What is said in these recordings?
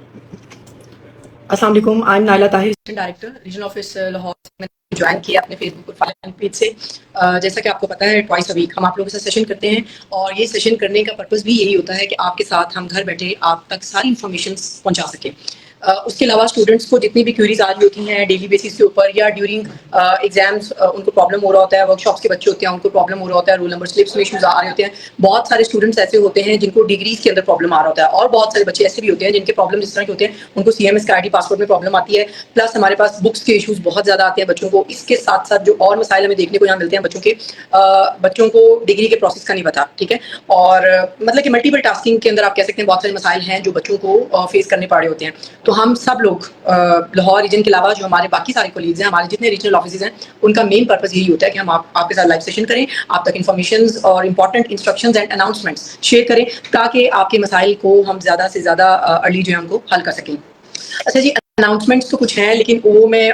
अस्सलाम वालेकुम, I am Naila Tahir, director regional office Lahore. मैंने ज्वाइन किया अपने फेसबुक प्रोफाइल पेज से। जैसा कि आपको पता है, ट्वाइस अ वीक हम आप लोगों के साथ सेशन करते हैं और ये सेशन करने का पर्पस भी यही होता है कि आपके साथ हम घर बैठे आप तक सारी इन्फॉर्मेशन पहुंचा सकें। उसके अलावा स्टूडेंट्स को जितनी भी क्वेरीज आ रही होती हैं डेली बेसिस के ऊपर या ड्यूरिंग एग्जाम्स उनको प्रॉब्लम हो रहा होता है, वर्कशॉप्स के बच्चे होते हैं उनको प्रॉब्लम हो रहा होता है, रोल नंबर स्लिप्स में इशूज आ रहे होते हैं। बहुत सारे स्टूडेंट्स ऐसे होते हैं जिनको डिग्रीज के अंदर प्रॉब्लम आ रहा होता है और बहुत सारे बच्चे ऐसे भी होते हैं जिनके प्रॉब्लम इस तरह के होते हैं, उनको CMS का ID पासवर्ड में प्रॉब्लम आती है। प्लस हमारे पास बुक्स के इशूज बहुत ज्यादा आते हैं बच्चों को। इसके साथ साथ जो और मसाइल हमें देखने को यहाँ मिलते हैं बच्चों को डिग्री के प्रोसेस का नहीं पता, ठीक है। और मतलब कि मल्टीपल टास्किंग के अंदर आप कह सकते हैं बहुत सारे मसाइल हैं जो बच्चों को फेस करने पड़ रहे होते हैं। तो हम सब लोग लाहौर रीजन के अलावा जो हमारे बाकी सारे कोलीग्स हैं, हमारे जितने रीजनल ऑफिस हैं, उनका मेन पर्पस यही होता है कि हम आपके साथ लाइव सेशन करें, आप तक इन्फॉर्मेशन और important instructions and announcements share करें ताकि आपके मसाइल को हम ज़्यादा से ज़्यादा अर्ली जो है उनको हल कर सकें। अच्छा जी, अनाउंसमेंट्स तो कुछ हैं लेकिन वो मैं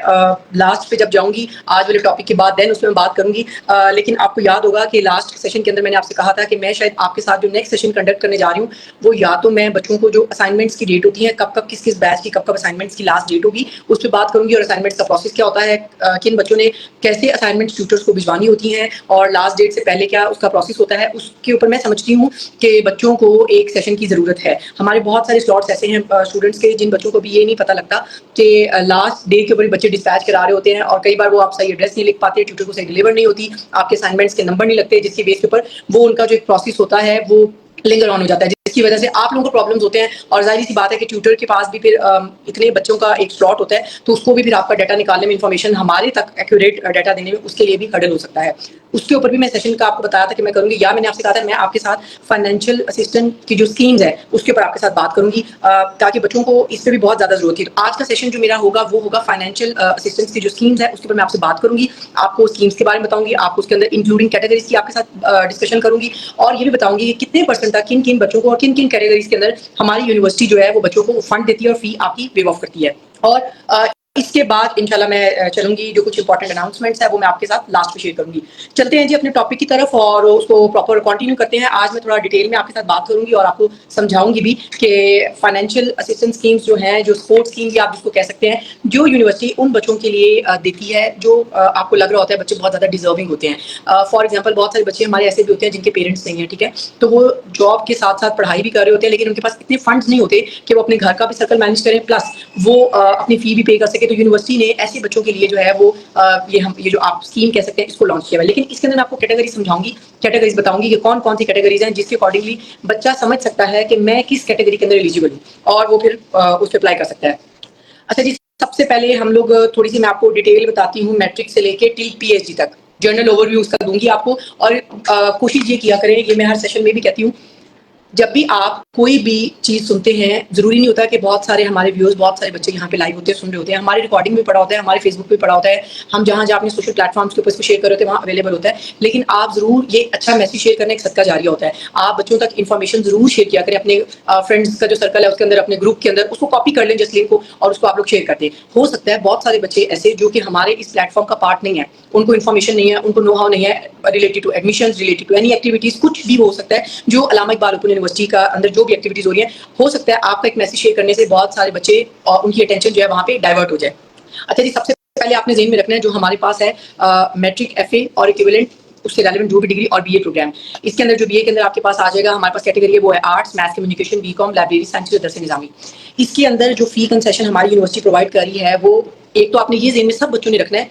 लास्ट पे जब जाऊंगी आज वाले टॉपिक के बाद देन उसमें मैं बात करूंगी। लेकिन आपको याद होगा कि लास्ट सेशन के अंदर मैंने आपसे कहा था कि मैं शायद आपके साथ जो नेक्स्ट सेशन कंडक्ट करने जा रही हूँ वो या तो मैं बच्चों को जो असाइनमेंट्स की डेट होती है, कब कब किस किस बैच की कब कब असाइनमेंट्स की लास्ट डेट होगी उस पर बात करूंगी, और असाइनमेंट्स का प्रोसेस क्या होता है, किन बच्चों ने कैसे असाइनमेंट ट्यूटर्स को भिजवानी होती हैं और लास्ट डेट से पहले क्या उसका प्रोसेस होता है, उसके ऊपर मैं समझती हूँ कि बच्चों को एक सेशन की जरूरत है। हमारे बहुत सारे स्लॉट्स ऐसे हैं स्टूडेंट्स के जिन बच्चों को भी ये नहीं पता लगता कि लास्ट डे के ऊपर बच्चे डिस्पैच करा रहे होते हैं और कई बार वो आप सही एड्रेस नहीं लिख पाते, ट्यूटर को सही डिलीवर नहीं होती, आपके असाइनमेंट्स के नंबर नहीं लगते, जिसके बेस के ऊपर वो उनका जो एक प्रोसेस होता है वो लिंगर ऑन हो जाता है, जिसकी वजह से आप लोगों को प्रॉब्लम्स होते हैं। और जाहिर सी बात है कि ट्यूटर के पास भी फिर इतने बच्चों का एक स्लॉट होता है तो उसको भी फिर आपका डाटा निकालने में, इन्फॉर्मेशन हमारे तक एक्यूरेट डाटा देने में उसके लिए भी हर्डल हो सकता है। उसके ऊपर भी मैं सेशन का आपको बताया था कि मैं करूंगी, या मैंने आपसे कहा था मैं आपके साथ फाइनेंशियल असिस्टेंट की जो स्कीम्स है उसके ऊपर आपके साथ बात करूंगी ताकि बच्चों को इससे भी बहुत ज्यादा जरूरत है। तो आज का सेशन जो मेरा होगा वो होगा फाइनेंशियल असिस्टेंस की जो स्कीम्स है उसके ऊपर मैं आपसे बात करूंगी, आपको स्कीम्स के बारे में बताऊंगी, आपको उसके अंदर इंक्लूडिंग कैटेगरीज की आपके साथ डिस्कशन करूंगी और ये भी बताऊंगी कि कितने परसेंट तक किन किन बच्चों को और किन किन कैटेगरीज के अंदर हमारी यूनिवर्सिटी जो है वो बच्चों को फंड देती है और फी आपकी वेव ऑफ करती है। और इसके बाद इंशाल्लाह मैं चलूंगी, जो कुछ इंपॉर्टेंट अनाउंसमेंट्स है वो मैं आपके साथ लास्ट में शेयर करूंगी। चलते हैं जी अपने टॉपिक की तरफ और उसको प्रॉपर कंटिन्यू करते हैं। आज मैं थोड़ा डिटेल में आपके साथ बात करूंगी और आपको समझाऊंगी भी कि फाइनेंशियल असिस्टेंस स्कीम्स जो हैं, जो स्पोर्ट्स स्कीम भी आप जिसको कह सकते हैं, जो यूनिवर्सिटी उन बच्चों के लिए देती है जो आपको लग रहा होता है बच्चे बहुत ज्यादा डिजर्विंग होते हैं। फॉर एग्जाम्पल बहुत सारे बच्चे हमारे ऐसे भी होते हैं जिनके पेरेंट्स नहीं है, ठीक है, तो वो जॉब के साथ साथ पढ़ाई भी कर रहे होते हैं लेकिन उनके पास इतने फंड्स नहीं होते कि वो अपने घर का भी सर्कल मैनेज करें प्लस वो अपनी फी भी पे कर सके। तो यूनिवर्सिटी ने ऐसे बच्चों के लिए जो है वो ये जो आप स्कीम कह सकते हैं इसको लॉन्च किया है। लेकिन इसके अंदर मैं आपको कैटेगरी समझाऊंगी, कैटेगरीज बताऊंगी कि कौन कौन सी कैटेगरीज हैं जिसके अकॉर्डिंगली बच्चा समझ सकता है कि मैं किस कैटेगरी के अंदर एलिजिबल हूँ और वो फिर उस पर अप्लाई कर सकता है। अच्छा जी, सबसे पहले हम लोग थोड़ी सी मैं आपको डिटेल बताती हूँ मैट्रिक से लेके टिल PhD तक जर्नल ओवरव्यू उसका दूंगी आपको। और कोशिश ये किया करें, ये मैं हर सेशन में भी कहती हूँ, जब भी आप कोई भी चीज सुनते हैं, जरूरी नहीं होता कि बहुत सारे हमारे व्यूअर्स, बहुत सारे बच्चे यहाँ पे लाइव होते हैं, सुन रहे होते हैं, हमारे रिकॉर्डिंग में पड़ा होता है, हमारे फेसबुक पे पड़ा होता है, हम जहाँ जहाँ अपने सोशल प्लेटफॉर्म्स के ऊपर इसको शेयर कर रहे होते हैं वहाँ अवेलेबल होता है। लेकिन आप जरूर ये अच्छा मैसेज शेयर करना एक सदका जारिया होता है। आप बच्चों तक इन्फॉर्मेशन जरूर शेयर किया करें, अपने फ्रेंड्स का जो सर्कल है उसके अंदर, अपने ग्रुप के अंदर उसको कॉपी कर लें जिस लिंक को और उसको आप लोग शेयर करते हैं। हो सकता है बहुत सारे बच्चे ऐसे जो कि हमारे इस प्लेटफॉर्म का पार्ट नहीं है, उनको इन्फॉर्मेशन नहीं है, उनको नो हाउ नहीं है related to admission, related to any activities, कुछ भी हो सकता है जो अल्लामा इकबाल ओपन यूनिवर्सिटी का अंदर जो भी एक्टिविटीज हो रही है, हो सकता है आपका एक मैसेज शेयर करने से बहुत सारे बच्चे और उनकी अटेंशन जो है वहां पे डाइवर्ट हो जाए। अच्छा जी, सबसे पहले आपने ज़हन में रखना है जो हमारे पास है मैट्रिक, FA और इक्विवेलेंट उससे रेलेवेंट जो भी डिग्री और BA प्रोग्राम। इसके अंदर जो BA के अंदर आपके पास आ जाएगा, हमारे पास कैटेगरी है वो है arts, maths, communication, BCom, library science, दरस निजामी। इसके अंदर जो फी कंसेशन हमारी यूनिवर्सिटी प्रोवाइड कर रही है वो, एक तो आपने ये ज़हन में सब बच्चों ने रखना है,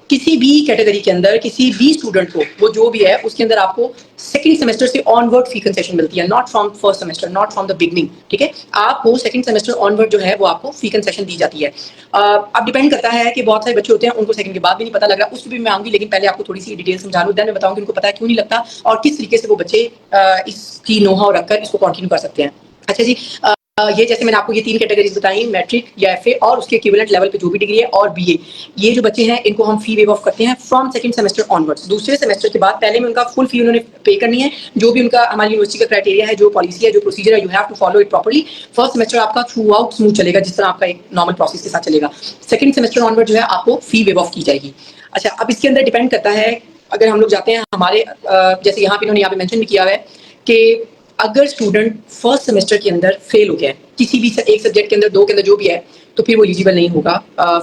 किसी भी कैटेगरी के अंदर किसी भी स्टूडेंट को वो जो भी है उसके अंदर आपको सेकंड सेमेस्टर से ऑनवर्ड फी कंसेशन मिलती है, not from first semester, not from the beginning, ठीक है। आपको सेकंड सेमेस्टर ऑनवर्ड जो है वो आपको फी कंसेशन दी जाती है। अब डिपेंड करता है कि बहुत सारे बच्चे होते हैं उनको सेकंड के बाद भी नहीं पता लग रहा, उस पर भी मैं आऊंगी, लेकिन पहले आपको थोड़ी सी डिटेल समझा लूँ, देन मैं बताऊंगी उनको पता है क्यों नहीं लगता और किस तरीके से वो बच्चे इसकी नो हाउ रखकर इसको कंटिन्यू कर सकते हैं। अच्छा जी, ये जैसे मैंने आपको ये 3 कैटेगरीज बताई, मैट्रिक या FA और उसके इक्विवेलेंट लेवल पे जो भी डिग्री है और BA, ये जो बच्चे हैं इनको हम फी वेव ऑफ करते हैं फ्रॉम सेकंड सेमेस्टर ऑनवर्ड्स। दूसरे सेमेस्टर के बाद पहले में उनका फुल फी उन्होंने पे करनी है, जो भी उनका हमारी यूनिवर्सिटी का क्राइटेरिया है, जो पॉलिसी है, जो प्रोसीजर है, you have to follow it properly. First semester आपका थ्रू आउट स्मूथ चलेगा जिस तरह आपका एक नॉर्मल प्रोसेस के साथ चलेगा। सेकंड सेमेस्टर ऑनवर्ड जो है आपको फी वेव ऑफ की जाएगी। अच्छा, अब इसके अंदर डिपेंड करता है, अगर हम लोग जाते हैं हमारे जैसे यहाँ पे इन्होंने यहाँ पे मेंशन भी किया हुआ है कि अगर स्टूडेंट फर्स्ट सेमेस्टर के अंदर फेल हो गया है, किसी भी एक सब्जेक्ट के अंदर, 2 के अंदर जो भी है, तो फिर वो एलिजिबल नहीं होगा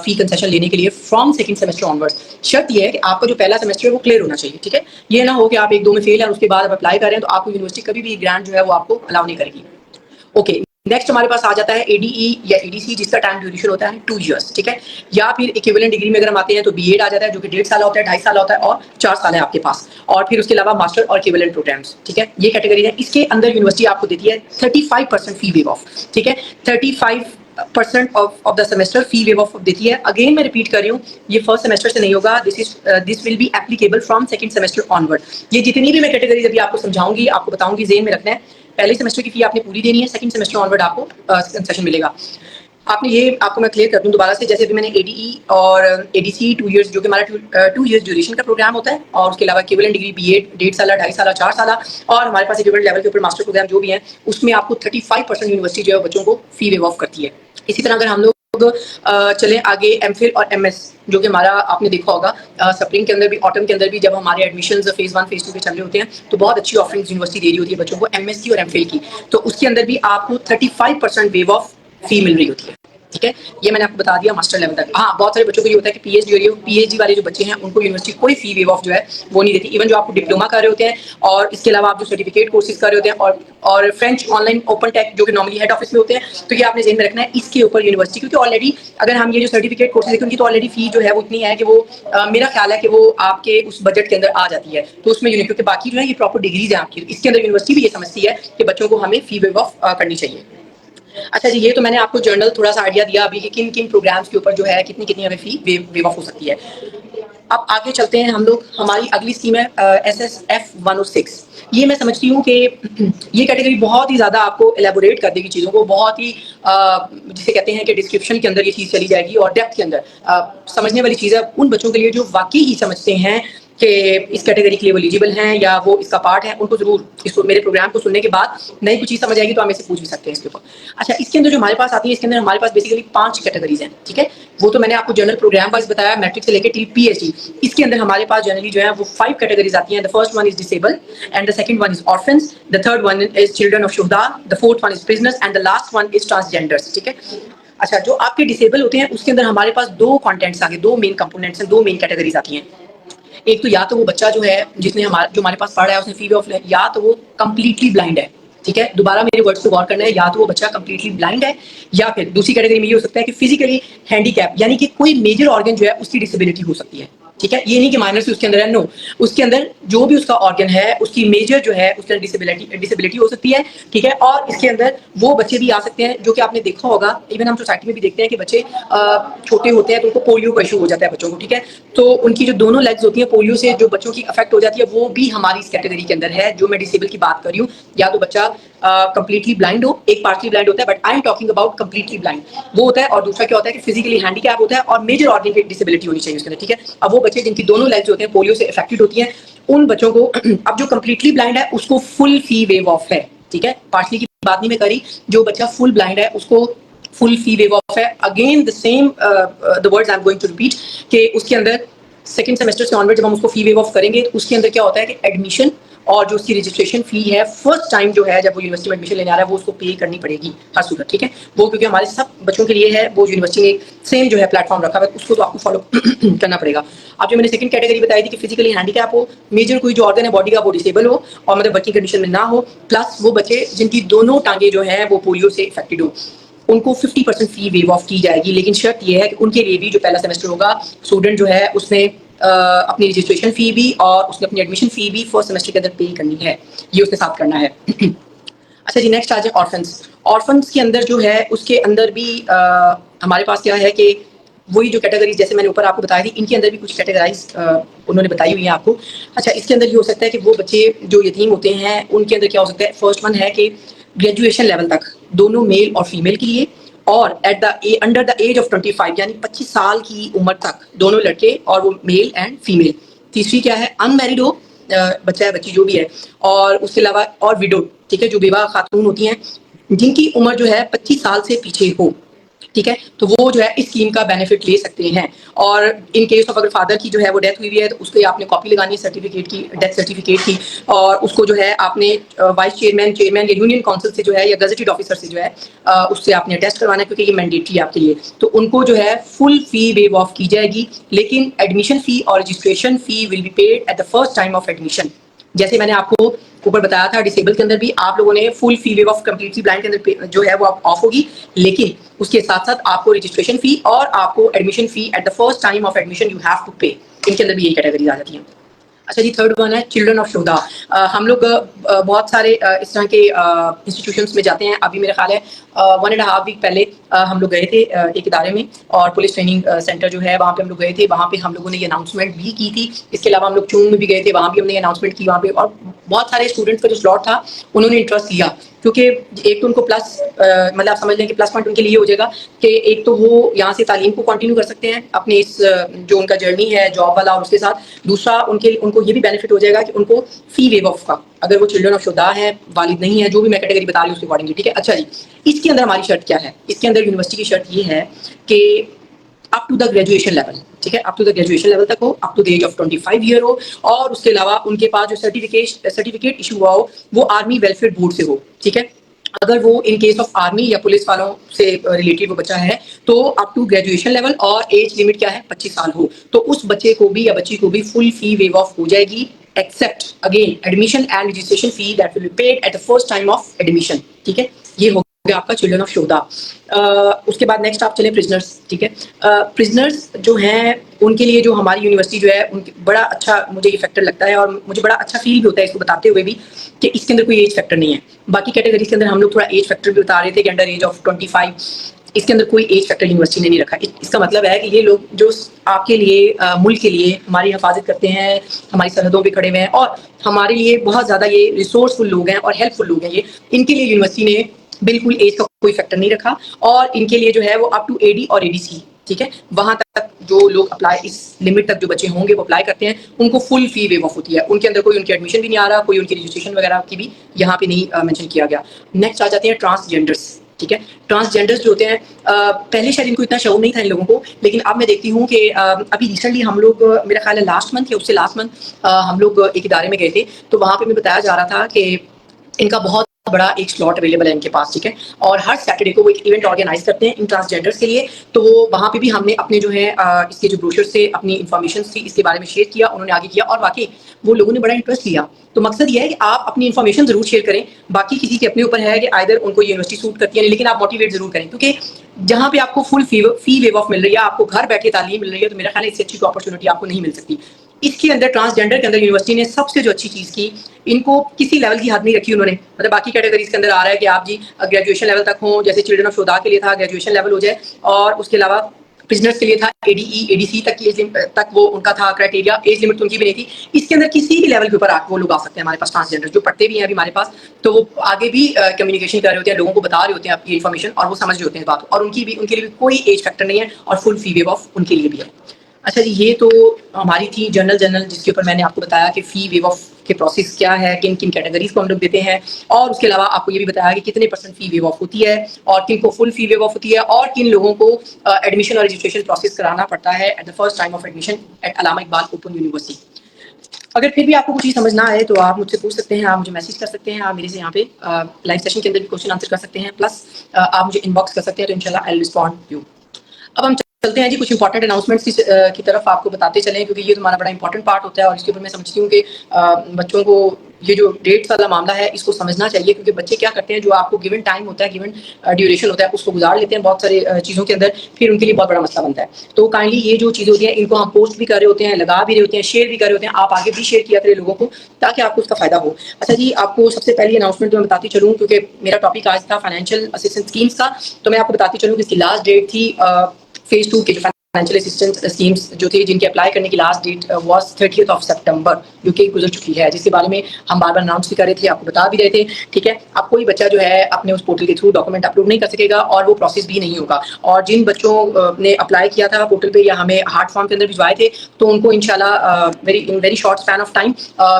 फी कंसेशन लेने के लिए फ्रॉम सेकंड सेमेस्टर ऑनवर्ड्स। शर्त ये है कि आपका जो पहला सेमेस्टर है वो क्लियर होना चाहिए, ठीक है। ये ना हो कि आप 1-2 में फेल हैं और उसके बाद आप अप्लाई कर रहे हैं, तो आपको यूनिवर्सिटी कभी भी ग्रांट जो है वो आपको अलाउ नहीं करेगी। ओके, नेक्स्ट हमारे पास आ जाता है एडीई या एडीसी, जिसका टाइम ड्यूरेशन होता है 2 इयर्स, ठीक है। या फिर इक्विवेलेंट डिग्री में अगर हम आते हैं तो बीएड आ जाता है, जो कि 1.5 साल होता है, 2.5 साल होता है और 4 साल है आपके पास। और फिर उसके अलावा मास्टर और इक्विवेलेंट प्रोग्राम्स, ठीक है। ये कैटेगरी है। इसके अंदर यूनिवर्सिटी आपको देती है 35% फी वेव ऑफ, ठीक है। 35% of the semester fee waive of देती है। अगेन मैं रिपीट कर रही हूँ, ये फर्स्ट सेमेस्टर से नहीं होगा, this will be applicable from second semester onward. ये जितनी भी मैं कैटेगरी अभी आपको समझाऊंगी, आपको बताऊंगी, जेन में रखना है। पहले सेमेस्टर की फी आपने पूरी देनी है, सेकंड सेमेस्टर ऑनवर्ड आपको कंसेशन मिलेगा। आपने ये, आपको मैं क्लियर कर दूं दोबारा से, जैसे अभी मैंने एडीई और एडीसी 2 इयर्स, जो कि हमारा 2 इयर्स ड्यूरेशन का प्रोग्राम होता है, और उसके अलावा इक्विवेलेंट डिग्री बीएड 1.5 साल, 2.5 साल, 4 साल, और हमारे पास इक्विवेलेंट लेवल के ऊपर मास्टर प्रोग्राम जो भी है, उसमें आपको 35% यूनिवर्सिटी जो है बच्चों को फी वेव ऑफ करती है। इसी तरह अगर हम लोग चले आगे एमफिल और एमएस, जो कि हमारा आपने देखा होगा स्प्रिंग के अंदर भी, ऑटम के अंदर भी, जब हमारे एडमिशंस फेज 1 फेज 2 के चल रहे होते हैं, तो बहुत अच्छी ऑफरिंग्स यूनिवर्सिटी दे रही होती है बच्चों को एमएस की और एमफिल की। तो उसके अंदर भी आपको 35% वेव ऑफ फी मिल रही होती है, ठीक है। ये मैंने आपको बता दिया मास्टर लेवल तक। हाँ, बहुत सारे बच्चों को ये होता है कि पीएचडी हो रही है, पीएचडी वाले जो बच्चे हैं उनको यूनिवर्सिटी कोई फी वेव ऑफ जो है वो नहीं देती। इवन जो आपको डिप्लोमा कर रहे होते हैं और इसके अलावा आप जो सर्टिफिकेट कोर्सेज कर रहे होते हैं, और फ्रेंच ऑनलाइन ओपन टेक जो कि नॉर्मली हेड ऑफिस में होते हैं, तो ये आपने ज़हन में रखना है इसके ऊपर यूनिवर्सिटी, क्योंकि ऑलरेडी अगर हम ये जो सर्टिफिकेट कोर्सेज देखें, उनकी तो ऑलरेडी फी जो है वो इतनी है कि वो मेरा ख्याल है कि वो आपके उस बजट के अंदर आ जाती है। तो उसमें क्योंकि बाकी जो है ये प्रॉपर डिग्रीज है आपकी, इसके अंदर यूनिवर्सिटी भी ये समझती है कि बच्चों को हमें फी वेव ऑफ करनी चाहिए। अच्छा जी, ये तो मैंने आपको जर्नल थोड़ा सा आइडिया दिया अभी कि किन किन प्रोग्राम्स के ऊपर जो है कितनी कितनी हमें फी वेव ऑफ हो सकती है। अब आगे चलते हैं हम लोग, हमारी अगली स्कीम है SSF 106। ये मैं समझती हूँ कि ये कैटेगरी बहुत ही ज़्यादा आपको एलेबोरेट कर देगी चीज़ों को, बहुत ही जिसे कहते हैं कि डिस्क्रिप्शन के अंदर ये चीज़ चली जाएगी और डेप्थ के अंदर समझने वाली चीज़ है उन बच्चों के लिए जो वाकई ही समझते हैं कि इस कैटेगरी के लिए वो एलिजिबल हैं या वो इसका पार्ट है। उनको जरूर इसको, मेरे प्रोग्राम को सुनने के बाद नई कुछ चीज़ समझ आएगी तो हम इसे पूछ भी सकते हैं इसके ऊपर। अच्छा, इसके अंदर जो हमारे पास आती है, इसके अंदर हमारे पास बेसिकली 5 कैटेगरीज हैं, ठीक है। वो तो मैंने आपको जनरल प्रोग्राम वाइज बताया, मैट्रिक से लेकर टिल पीएचडी। इसके अंदर हमारे पास जनरली जो है वो 5 कैटेगरीज आती हैं। The first one is disable, and the second one is orphans, the third one is children of शुहदा, the fourth one is prisoners, and the last one is transgenders, ठीक है। अच्छा, जो आपके डिसेबल होते हैं उसके अंदर हमारे पास 2 कंटेंट्स आगे, 2 मेन कंपोनेंट्स हैं, 2 मेन कैटेगरीज आती हैं। एक तो या तो वो बच्चा जो है जिसने जो हमारे पास पढ़ रहा है उसने फी वेव ऑफ, या तो वो कंप्लीटली ब्लाइंड है, ठीक है। दोबारा मेरे वर्ड्स पे गौर करना है, या तो वो बच्चा कंप्लीटली ब्लाइंड है, या फिर दूसरी कैटेगरी में ये हो सकता है कि फिजिकली हैंडीकैप, यानी कि कोई मेजर ऑर्गन जो है उसकी डिसेबिलिटी हो सकती है, ठीक है। ये नहीं कि माइनर से उसके अंदर है, नो, उसके अंदर जो भी उसका ऑर्गन है उसकी मेजर जो है उसके अंदर डिसेबिलिटी हो सकती है, ठीक है। और इसके अंदर वो बच्चे भी आ सकते हैं जो कि आपने देखा होगा, इवन हम सोसाइटी में भी देखते हैं कि बच्चे छोटे होते हैं तो उनको पोलियो का इशू हो जाता है बच्चों को, ठीक है। तो उनकी जो दोनों लेग्स होती हैं पोलियो से जो बच्चों की अफेक्ट हो जाती है, वो भी हमारी इस कैटेगरी के अंदर है। जो मैं डिसेबल की बात कर रही हूँ, या तो बच्चा कंप्लीटली ब्लाइंड हो, एक पार्टली ब्लाइंड होता है, but I am talking about completely blind, वो होता है। और दूसरा क्या होता है कि फिजिकली हैंडीकैप होता है और मेजर ऑर्गन की डिसेबिलिटी होनी चाहिए उसके अंदर, ठीक है। अब वो बच्चे जिनकी दोनों लेग्स होते हैं पोलियो से अफेक्टेड होती हैं, उन बच्चों को अब जो कंप्लीटली ब्लाइंड है उसको फुल फी वेव ऑफ है, ठीक है। पार्टली की बात नहीं मैं करी, जो बच्चा फुल ब्लाइंड है उसको फुल फी वेव ऑफ है। Again the same the words I am going to repeat कि उसके अंदर सेकंड सेमेस्टर से ऑनवर्ड जब हम उसको फी वेव ऑफ करेंगे तो उसके अंदर क्या होता है कि एडमिशन और जो उसकी रजिस्ट्रेशन फी है फर्स्ट टाइम जो है जब वो यूनिवर्सिटी में एडमिशन लेने आ रहा है वो उसको पे करनी पड़ेगी हर सूरत, ठीक है। वो क्योंकि हमारे सब बच्चों के लिए है, वो यूनिवर्सिटी ने सेम जो है प्लेटफॉर्म रखा है, उसको तो आपको फॉलो करना पड़ेगा। अब जो मैंने सेकंड कैटेगरी बताई थी कि फिजिकली हैंडीकैप हो, मेजर कोई जो ऑर्गन है बॉडी का वो डिसेबल हो और मतलब वर्किंग कंडीशन में ना हो, प्लस वो बच्चे जिनकी दोनों टांगे जो है वो पोलियो से इफेक्टेड हो, उनको 50% फी वेव ऑफ की जाएगी। लेकिन शर्त यह है कि उनके लिए भी जो पहला सेमेस्टर होगा, स्टूडेंट जो है उसने अपनी रजिस्ट्रेशन फी भी और उसने अपनी एडमिशन फी भी फर्स्ट सेमेस्टर के अंदर पे करनी है, ये उसके साथ करना है। अच्छा जी, नेक्स्ट आ जाए ऑर्फन्स। ऑर्फन्स के अंदर जो है उसके अंदर भी हमारे पास क्या है कि वही जो कैटेगरी जैसे मैंने ऊपर आपको बताई थी, इनके अंदर भी कुछ कैटेगराइज उन्होंने बताई हुई है आपको। अच्छा, इसके अंदर ये हो सकता है कि वो बच्चे जो यतीम होते हैं उनके अंदर क्या हो सकता है, फर्स्ट वन है कि ग्रेजुएशन लेवल तक दोनों मेल और फीमेल के लिए, और at the under the age of 25 यानी 25 साल की उम्र तक दोनों लड़के और वो मेल एंड फीमेल। तीसरी क्या है, अनमैरिड हो बच्चा है बच्ची जो भी है, और उसके अलावा और विडो, ठीक है, जो बेवा खातून होती हैं जिनकी उम्र जो है 25 साल से पीछे हो, ठीक है, तो वो जो है इस स्कीम का बेनिफिट ले सकते हैं। और इन केस ऑफ अगर फादर की जो है वो डेथ हुई हुई है तो उसको आपने कॉपी लगानी है सर्टिफिकेट की, डेथ सर्टिफिकेट की, और उसको जो है आपने वाइस चेयरमैन, चेयरमैन या यूनियन काउंसिल से जो है या गजेटेड ऑफिसर से जो है उससे आपने टेस्ट करवाना है, क्योंकि ये मैंडेटरी है आपके लिए। तो उनको जो है फुल फी वेव ऑफ की जाएगी, लेकिन एडमिशन फी और registration fee will be paid at the first time of admission. जैसे मैंने आपको ऊपर बताया था, डिसेबल के अंदर भी आप लोगों ने full fee waive of completely blind के अंदर जो है वो ऑफ होगी, लेकिन उसके साथ साथ आपको रजिस्ट्रेशन फी और आपको admission fee at the first time of admission you have to pay. इनके अंदर भी यही कैटेगरीज आ जाती हैं। अच्छा जी, थर्ड वन है चिल्ड्रन ऑफ शोधा। हम लोग बहुत सारे इस तरह के इंस्टीट्यूशंस में जाते हैं। अभी मेरा ख्याल है 1.5 वीक पहले हम लोग गए थे एक इदारे में, और पुलिस ट्रेनिंग सेंटर जो है वहाँ पे हम लोग गए थे। वहाँ पे हम लोगों ने ये अनाउंसमेंट भी की थी। इसके अलावा हम लोग चूंग में भी गए थे, वहाँ भी हमने ये अनाउंसमेंट की वहाँ पे, और बहुत सारे स्टूडेंट्स का जो स्लॉट था उन्होंने इंटरेस्ट लिया, क्योंकि एक तो उनको प्लस मतलब आप समझ लें कि प्लस पॉइंट उनके लिए हो जाएगा कि एक तो वो यहाँ से तालीम को कंटिन्यू कर सकते हैं अपने इस जो उनका जर्नी है जॉब वाला, और उसके साथ दूसरा उनको ये भी बेनिफिट हो जाएगा कि उनको फी वेव ऑफ का, अगर वो चिल्ड्रन ऑफ शुदा है, वालिद नहीं है, जो भी मैं कैटेगरी बता रही हूँ उसके अकॉर्डिंगली, ठीक है। अच्छा जी, इसके अंदर हमारी शर्त क्या है? इसके अंदर यूनिवर्सिटी की शर्त ये है कि up to the graduation level, ठीक है, up to the graduation level तक हो, up to the age of 25 year हो, और उसके अलावा उनके पास जो सर्टिफिकेट इशू हुआ हो वो आर्मी वेलफेयर बोर्ड से हो, ठीक है। अगर वो इन केस ऑफ आर्मी या पुलिस वालों से रिलेटेड वो बच्चा है तो अप टू ग्रेजुएशन लेवल, और एज लिमिट क्या है 25 साल हो, तो उस बच्चे को भी या बच्ची को भी फुल फी वेव ऑफ हो जाएगी, except again admission and registration fee that will be paid at the first time of admission, ठीक है। ये हो गया आपका चिल्ड्रन ऑफ शोधा। उसके बाद नेक्स्ट आप चले प्रिजनर्स, ठीक है। प्रिजनर्स जो हैं उनके लिए जो हमारी यूनिवर्सिटी जो है उनकी बड़ा अच्छा मुझे ये फैक्टर लगता है, और मुझे बड़ा अच्छा फील भी होता है इसको बताते हुए भी कि इसके अंदर कोई एज फैक्टर नहीं है। बाकी कैटेगरीज के अंदर हम लोग थोड़ा एज फैक्टर भी बता रहे थे कि अंडर एज ऑफ 25, इसके अंदर कोई एज फैक्टर यूनिवर्सिटी ने नहीं रखा। इसका मतलब है कि ये लोग जो आपके लिए मुल्क के लिए हमारी हिफाजत करते हैं, हमारी सरहदों पे खड़े हुए हैं, और हमारे लिए बहुत ज़्यादा ये रिसोर्सफुल लोग हैं और हेल्पफुल लोग हैं, ये इनके लिए यूनिवर्सिटी ने बिल्कुल एज का कोई फैक्टर नहीं रखा, और इनके लिए जो है वो अप टू एडी और एडीसी, ठीक है, वहां तक जो लोग अप्लाई, इस लिमिट तक जो बच्चे होंगे वो अप्लाई करते हैं, उनको फुल फी वेव ऑफ होती है। उनके अंदर कोई उनकी एडमिशन भी नहीं आ रहा, कोई उनकी रजिस्ट्रेशन वगैरह की भी यहाँ पे नहीं मेंशन किया गया। नेक्स्ट आ जाते हैं ट्रांसजेंडर्स, ठीक है। ट्रांसजेंडर्स जो होते हैं पहले शायद इनको इतना शौक नहीं था इन लोगों को, लेकिन अब मैं देखती हूँ कि अभी रिसेंटली हम लोग मेरा ख्याल है लास्ट मंथ या उससे लास्ट मंथ हम लोग एक इदारे में गए थे, तो वहाँ पे मैं बताया जा रहा था कि इनका बहुत बड़ा एक स्लॉट अवेलेबल है इनके पास, ठीक है, और हर सैटरडे को वो एक इवेंट ऑर्गेनाइज करते हैं इन ट्रांसजेंडर्स के लिए। तो वो वहाँ पे भी हमने अपने जो है इसके जो ब्रोशर से अपनी इन्फॉर्मेशन थी इसके बारे में शेयर किया, उन्होंने आगे किया, और वाकई वो लोगों ने बड़ा इंटरेस्ट लिया। तो मकसद ये है कि आप अपनी इन्फॉर्मेशन जरूर शेयर करें, बाकी किसी के अपने ऊपर है कि आइदर उनको यूनिवर्सिटी सूट करती है नहीं, लेकिन आप मोटिवेट जरूर करें, क्योंकि जहाँ पे आपको फुल फी वेव ऑफ मिल रही है, आपको घर बैठे तालीम मिल रही है, तो मेरा ख्याल है इससे अच्छी अपॉर्चुनिटी आपको नहीं मिल सकती। इसके अंदर ट्रांसजेंडर के अंदर यूनिवर्सिटी ने सबसे जो अच्छी चीज़ की, इनको किसी लेवल की हद नहीं रखी उन्होंने, मतलब बाकी कैटेगरीज के अंदर आ रहा है कि आप जी ग्रेजुएशन लेवल तक हो, जैसे चिल्ड्रन ऑफ शोधा के लिए था ग्रेजुएशन लेवल हो जाए, और उसके अलावा प्रिजनर्स के लिए था एडीई एडीसी तक की एज तक वो उनका था क्राइटेरिया, एज लिमिट उनकी भी नहीं थी। इसके अंदर किसी भी लेवल के ऊपर वो लोग आ सकते हैं हमारे पास, ट्रांसजेंडर जो पढ़ते भी हैं अभी हमारे पास, तो वो आगे भी कम्युनिकेशन कर रहे होते हैं, लोगों को बता रहे होते हैं आपकी इन्फॉर्मेशन, और वो समझ रहे होते हैं बात, और उनके लिए भी कोई एज फैक्टर नहीं है, और फुल फी वेव ऑफ उनके लिए भी है। अच्छा जी, ये तो हमारी थी जनरल जिसके ऊपर मैंने आपको बताया कि फ़ी वेव ऑफ के प्रोसेस क्या है, किन किन कैटेगरीज को हम लोग देते हैं, और उसके अलावा आपको ये भी बताया कि कितने % फ़ी वेव ऑफ होती है, और किन को फुल फ़ी वेव ऑफ होती है, और किन लोगों को एडमिशन और रजिस्ट्रेशन प्रोसेस कराना पड़ता है eight the first time of admission eight Allama Iqbal open university. अगर फिर भी आपको कुछ चीज़ समझ ना आए तो आप मुझसे पूछ सकते हैं, आप मुझे मैसेज कर सकते हैं, आप मेरे से यहाँ पे लाइव सेशन के अंदर भी क्वेश्चन आंसर कर सकते हैं, प्लस आप मुझे इनबॉक्स कर सकते हैं, तो इंशाल्लाह आई विल रिस्पॉन्ड यू। अब हम चलते हैं जी कुछ इंपॉर्टेंट अनाउंसमेंट्स की तरफ आपको बताते चलें, क्योंकि ये हमारा बड़ा इंपॉर्टेंट पार्ट होता है, और इसके ऊपर मैं समझती हूँ कि बच्चों को ये जो डेट्स वाला मामला है इसको समझना चाहिए, क्योंकि बच्चे क्या करते हैं, जो आपको गिवन टाइम होता है, गिवन ड्यूरेशन होता है, उसको गुजार लेते हैं बहुत सारे चीज़ों के अंदर, फिर उनके लिए बहुत बड़ा मसला बनता है। तो काइंडली ये जो चीज़ें होती हैं इनको हम पोस्ट भी कर रहे होते हैं, लगा भी रहे होते हैं, शेयर भी कर रहे होते हैं, आप आगे भी शेयर किया करें लोगों को, ताकि आपको उसका फायदा हो। अच्छा जी, आपको सबसे पहली अनाउंसमेंट मैं बताती चलूँ, क्योंकि मेरा टॉपिक आज था फाइनेंशियल असिस्टेंस स्कीम्स का, तो मैं आपको बताती चलूँ कि इसकी लास्ट डेट थी फेज़ 2 के फाइनेंशियल असिस्टेंस स्कीम्स जो थे जिनके अप्लाई करने की last date was 30th of September जो कि गुजर चुकी है, जिसके बारे में हम बार-बार अनाउंस भी कर रहे थे, आपको बता भी रहे थे, ठीक है। अब कोई बच्चा जो है अपने उस पोर्टल के थ्रू डॉक्यूमेंट अपलोड नहीं कर सकेगा और वो प्रोसेस भी नहीं होगा। और जिन बच्चों ने अप्लाई किया था पोर्टल पे या हमें हार्ड फॉर्म के अंदर भिजवाए थे, तो उनको इंशाल्लाह in very short span of time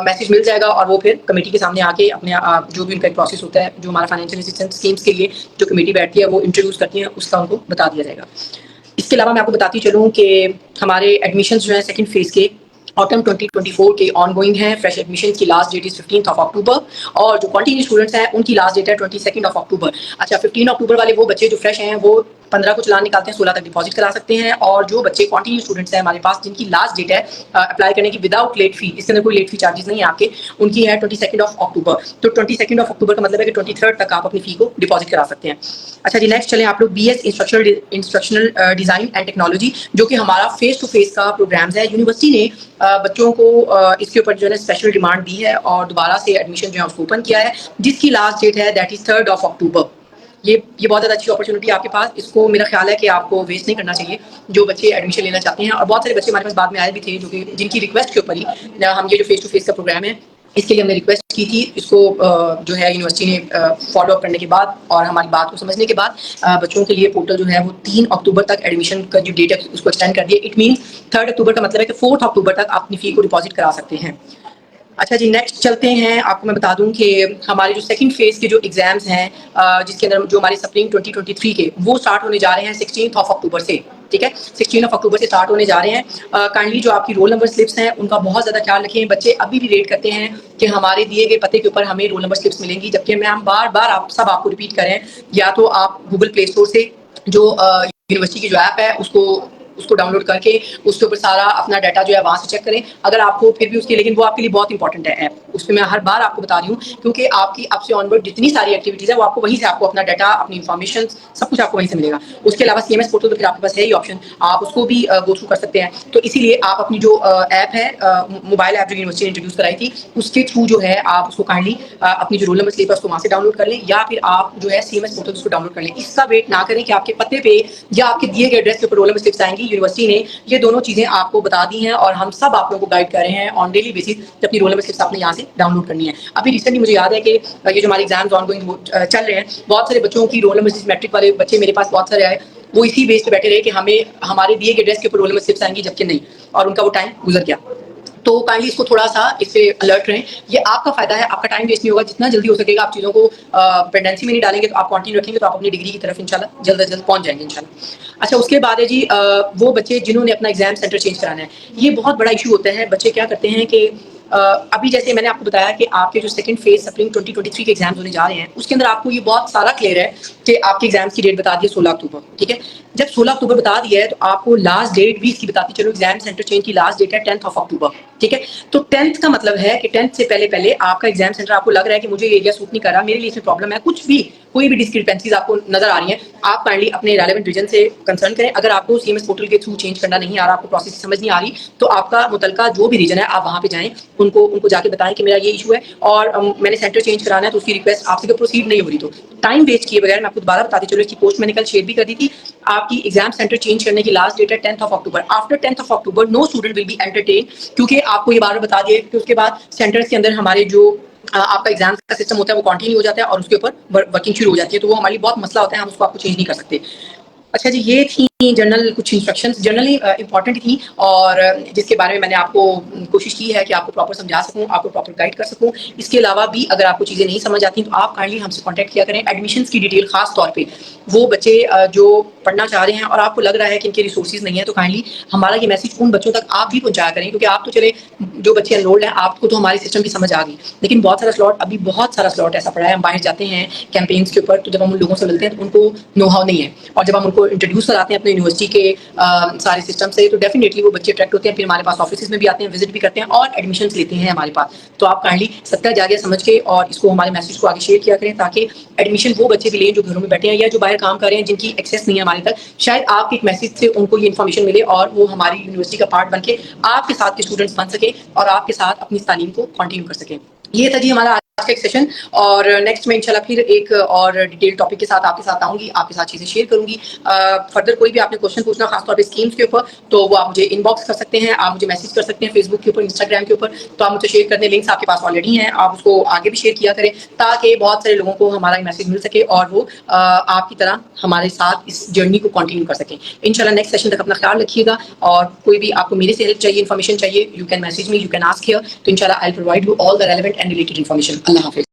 message मिल जाएगा और वो फिर कमेटी के सामने आके अपने जो भी उनका एक प्रोसेस होता है, जो हमारा फाइनेंशियल असिस्टेंस स्कीम्स के लिए जो कमेटी बैठती है वो इंट्रोड्यूस करती है, उसका उनको बता दिया जाएगा। इसके अलावा मैं आपको बताती चलूँ कि हमारे एडमिशन्स जो हैं सेकंड फेज़ के ऑटम 2024 के ऑनगोइंग हैं। फ्रेश एडमिशन्स की last that is 15th of October और जो कंटिन्यू स्टूडेंट्स हैं उनकी लास्ट डेट है 22nd ऑफ अक्टूबर। अच्छा, 15 अक्टूबर वाले वो बच्चे जो फ्रेश हैं वो 15 को चालान निकालते हैं, 16 तक डिपॉजिट करा सकते हैं। और जो बच्चे कंटिन्यू स्टूडेंट्स हैं हमारे पास जिनकी लास्ट डेट है अप्लाई करने की विदाउट लेट फी, इसके अंदर कोई लेट फी चार्जेस नहीं है आपके, उनकी है 22nd ऑफ अक्टूबर। तो 22nd ऑफ अक्टूबर का मतलब है कि 23rd तक आप अपनी फी को डिपॉजिट करा सकते हैं। अच्छा जी, नेक्स्ट चलें आप लोग BS instructional design and technology, जो कि हमारा फेस टू फेस का प्रोग्राम्स है। यूनिवर्सिटी ने बच्चों को इसके ऊपर जो है स्पेशल डिमांड दी है और दोबारा से एडमिशन जो है उसको ओपन किया है, जिसकी लास्ट डेट है that is 3rd of October. ये बहुत ज़्यादा अच्छी अपॉर्चुनिटी आपके पास, इसको मेरा ख्याल है कि आपको वेस्ट नहीं करना चाहिए जो बच्चे एडमिशन लेना चाहते हैं। और बहुत सारे बच्चे हमारे पास बाद में आए भी थे जो कि जिनकी रिक्वेस्ट के ऊपर ही हम ये जो फेस टू फेस का प्रोग्राम है इसके लिए हमने रिक्वेस्ट की थी। इसको जो है यूनिवर्सिटी ने फॉलो अप करने के बाद और हमारी बात को समझने के बाद बच्चों के लिए पोर्टल जो है वो 3 अक्टूबर तक एडमिशन का जो डेट है उसको एक्सटेंड कर दिया। इट मीन्स 3rd अक्टूबर का मतलब है कि 4th अक्टूबर तक आप अपनी फी को डिपॉजिट करा सकते हैं। अच्छा जी, नेक्स्ट चलते हैं। आपको मैं बता दूं कि हमारे जो सेकंड फेज़ के जो एग्ज़ाम्स हैं जिसके अंदर जो हमारे स्प्रिंग 2023 के वो स्टार्ट होने जा रहे हैं 16th ऑफ अक्टूबर से, ठीक है। 16 ऑफ अक्टूबर से स्टार्ट होने जा रहे हैं। काइंडली जो आपकी रोल नंबर स्लिप्स हैं उनका बहुत ज़्यादा ख्याल रखें। बच्चे अभी भी वेट करते हैं कि हमारे दिए गए पते के ऊपर हमें रोल नंबर स्लिप्स मिलेंगी, जबकि मैं हम बार-बार आपको रिपीट कर रहे हैं, या तो आप गूगल प्ले स्टोर से जो यूनिवर्सिटी की जो ऐप है उसको डाउनलोड करके उसके ऊपर सारा अपना डाटा जो है वहाँ से चेक करें। अगर आपको फिर भी उसकी, लेकिन वो आपके लिए बहुत इंपॉर्टेंट है ऐप, उसमें मैं हर बार आपको बता रही हूँ क्योंकि आपकी अब से ऑनवर्ड जितनी सारी एक्टिविटीज़ है वो आपको वहीं से आपको अपना डाटा, अपनी इन्फॉर्मेशन सब कुछ आपको वहीं से मिलेगा। उसके अलावा CMS पोर्टल तो फिर आपके पास है ही ऑप्शन, आप उसको भी गो थ्रू कर सकते हैं। तो इसीलिए आप अपनी जो ऐप है मोबाइल ऐप जो यूनिवर्सिटी ने इंट्रोड्यूस कराई थी उसके थ्रू जो है आप उसको काइंडली अपनी जो रोल नंबर स्लिप है उसको वहाँ से डाउनलोड कर लें, या फिर आप जो है CMS पोर्टल उसको डाउनलोड कर लें। इसका वेट ना करें कि आपके पते पे या आपके दिए गए एड्रेस के ऊपर रोल नंबर स्लिप्स आएंगी। यूनिवर्सिटी ने ये दोनों चीज़ें आपको बता दी हैं और हम सब आप लोगों को गाइड कर रहे हैं ऑन डेली बेसिस कि अपनी रोल नंबर स्लिप्स आपने यहाँ से डाउनलोड करनी है। अभी रिसेंटली मुझे याद है कि ये जो हमारे एग्जाम्स ऑनगोइंग चल रहे हैं, बहुत सारे बच्चों की रोल नंबर स्लिप्स, मैट्रिक वाले बच्चे मेरे पास बहुत सारे आए, वो इसी बेस पे बैठे रहे कि हमें हमारे दिए गए एड्रेस के ऊपर रोल नंबर स्लिप्स आएंगी, जबकि नहीं, और उनका वो टाइम गुजर गया। तो काइंडली इसको थोड़ा सा इससे अलर्ट रहें, ये आपका फायदा है, आपका टाइम वेस्ट नहीं होगा। जितना जल्दी हो सकेगा आप चीज़ों को पेंडेंसी में नहीं डालेंगे, तो आप कंटिन्यू रखेंगे तो आप अपनी डिग्री की तरफ इंशाल्लाह जल्द से जल्द पहुंच जाएंगे इंशाल्लाह। अच्छा, उसके बाद है जी वो बच्चे जिन्होंने अपना एग्जाम सेंटर चेंज कराना है, ये बहुत बड़ा इशू होता है। बच्चे क्या करते हैं कि अभी जैसे मैंने आपको बताया कि आपके जो सेकंड फेज स्प्रिंग 2023 के एग्जाम्स होने जा रहे हैं, उसके अंदर आपको ये बहुत सारा क्लियर है कि आपके एग्जाम्स की डेट बता दी है 16 अक्टूबर, ठीक है। जब 16 अक्टूबर बता दिया है तो आपको लास्ट डेट भी इसकी बताती चलो, एग्जाम सेंटर चेंज की लास्ट डेट है 10th ऑफ अक्टूबर, ठीक है। तो 10th का मतलब है कि 10th से पहले आपका एग्जाम सेंटर, आपको लग रहा है कि मुझे एरिया सूट नहीं कर रहा, मेरे लिए इसमें प्रॉब्लम है, कुछ भी कोई भी डिस्क्रिपेंसीज आपको नजर आ रही है, आप काइंडली अपने रेलेवेंट रीजन से कंसर्न करें। अगर आपको CMS पोर्टल के थ्रू चेंज करना नहीं आ रहा, आपको प्रोसेस समझ नहीं आ रही, तो आपका मुतलका जो भी रीजन है आप वहाँ पे जाएं, उनको जाके बताएं कि मेरा ये इशू है और मैंने सेंटर चेंज कराना है, तो उसकी रिक्वेस्ट आपसे प्रोसीड नहीं हो रही। तो टाइम वेस्ट किए बगैर मैं आपको दोबारा बताती चलो, इसकी पोस्ट मैंने कल शेयर भी कर दी थी। आपकी एग्जाम सेंटर चेंज करने की लास्ट डेट है 10th of October. After 10th of October no student will be entertain, क्योंकि आपको ये बार बार बता दिया कि उसके बाद सेंटर्स के अंदर हमारे जो आपका एग्जाम का सिस्टम होता है वो कंटिन्यू हो जाता है और उसके ऊपर वर्किंग शुरू हो जाती है, तो वो हमारे लिए बहुत मसला होता है, हम उसको आपको चेंज नहीं कर सकते। अच्छा जी, ये थी जनरल कुछ इंस्ट्रक्शंस, जनरली इंपॉर्टेंट थी और जिसके बारे में मैंने आपको कोशिश की है कि आपको प्रॉपर समझा सकूं, आपको प्रॉपर गाइड कर सकूं। इसके अलावा भी अगर आपको चीज़ें नहीं समझ आती तो आप काइंडली हमसे कांटेक्ट किया करें। एडमिशन्स की डिटेल खास तौर पे वो बच्चे जो पढ़ना चाह रहे हैं और आपको लग रहा है कि इनके रिसोर्सेज नहीं है, तो काइंडली हमारा ये मैसेज उन बच्चों तक आप भी पहुंचाया करें, क्योंकि आप तो चले जो बच्चे एनरोल्ड हैं आपको तो हमारे सिस्टम की समझ आ गई, लेकिन बहुत सारा स्लॉट, अभी बहुत सारा स्लॉट ऐसा पड़ा है, हम बाहर जाते हैं कैंपेन्स के ऊपर, तो जब हम उन लोगों से मिलते हैं तो उनको नो हाउ नहीं है, और जब हम उनको इंट्रोड्यूस कराते हैं अपने यूनिवर्सिटी के सारे सिस्टम से, तो डेफिनेटली वो बच्चे अट्रैक्ट होते हैं, फिर हमारे पास ऑफिस में भी आते हैं, विजिट भी करते हैं और एडमिशन लेते हैं हमारे पास। तो आप काइंडली सत्ता जागे समझ के और इसको हमारे मैसेज को आगे शेयर किया करें, ताकि एडमिशन वो बच्चे भी लें जो घरों में बैठे हैं या जो बाहर काम कर रहे हैं, जिनकी एक्सेस नहीं है हमारे तक। शायद आपके एक मैसेज से उनको ये इन्फॉर्मेशन मिले और वो हमारी यूनिवर्सिटी का पार्ट बन के आपके साथ के स्टूडेंट्स बन सके और आपके साथ अपनी तालीम को कंटिन्यू कर सके। ये था जी हमारा आज का एक सेशन और नेक्स्ट में इंशाल्लाह फिर एक और डिटेल टॉपिक के साथ आपके साथ आऊंगी, आपके साथ चीजें शेयर करूंगी। फर्दर कोई भी आपने क्वेश्चन पूछना खासतौर पे स्कीम्स के ऊपर, तो वो आप मुझे इनबॉक्स कर सकते हैं, आप मुझे मैसेज कर सकते हैं फेसबुक के ऊपर, इंस्टाग्राम के ऊपर। तो आप मुझे शेयर करने लिंक्स आपके पास ऑलरेडी हैं, आप उसको आगे भी शेयर किया करें ताकि बहुत सारे लोगों को हमारा मैसेज मिल सके और वो आपकी तरह हमारे साथ इस जर्नी को कंटिन्यू कर सकें। इंशाल्लाह नेक्स्ट सेशन तक अपना ख्याल रखिएगा और कोई भी आपको मेरे से हेल्प चाहिए, इन्फॉर्मेशन चाहिए, you can message me, you can ask here. तो इंशाल्लाह I will provide you all the relevant and related information. Allah Hafiz.